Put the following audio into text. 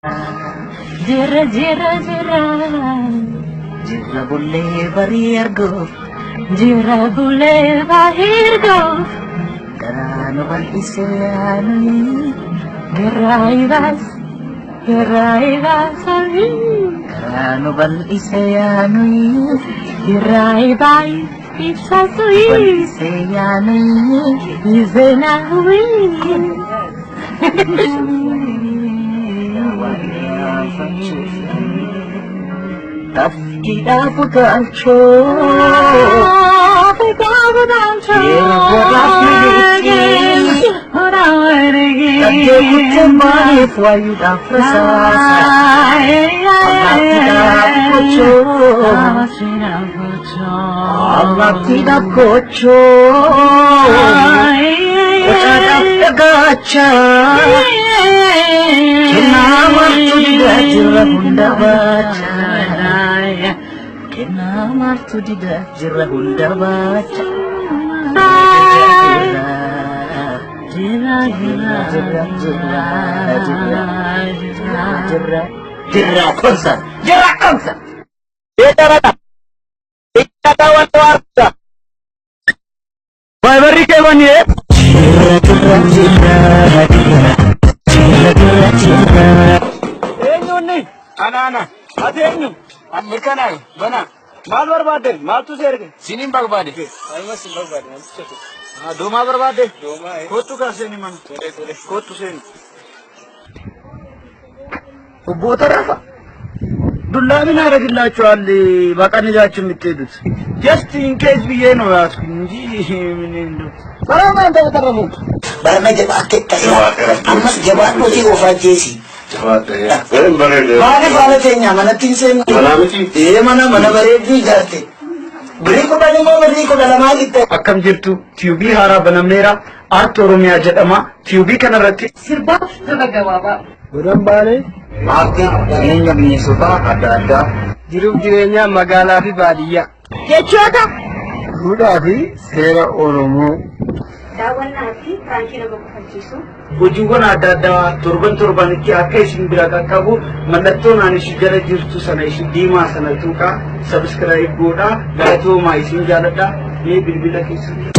Jira jira jira, jira boleh bariargo, jira boleh bahirgo. Karano bal isyani, gerai sani. Karano bal isyani, gerai bai isasui. Bal isyani, izenahui. Tafkida putalcho, Allah tidak kocho, kenapa tu tidak jerah Bunda baca? Kenapa tu tidak jerah Bunda baca? Jerah konser. Beda rata. Kita kawan warga. Baik beri kawan ya. Anak-anak, ada yang Amerika naik, mana? Mal berbade, mal tu serge. Sini berbade. Ayo masih berbade, nanti cepat. Doma berbade. Doma. Kotu kasih ni mana? Kotu sini. Buat apa? Dulu ni ada gila cuali, makan aja cuma itu. Just in case biar no as kunci ini. Barang mana tak terlalu? Barang mana jawab kayak, amat jawab tu sih offer jesi. Mana tanya, mana tinggal. Mana beredi jati. Beri ko bani mo beri ko dalam lagi te. Akam jirtu TUB hara banamera Artoromia jedama TUB kanarati. Sirba sebagai wabah. Berambare Mati ini punya suka ada. jiru jirenya magala fi badiya. Kecuali Guda fi sera Oromo. dawan nanti tranquilo berkuncisu. Bojugon ada turban ki akka isin bira qaqqabu mallattoon ani isin jala jirtu sana isin diimaa sana tuqa subscribe godha galatoomaa isin jaaladha mee bilbila keessan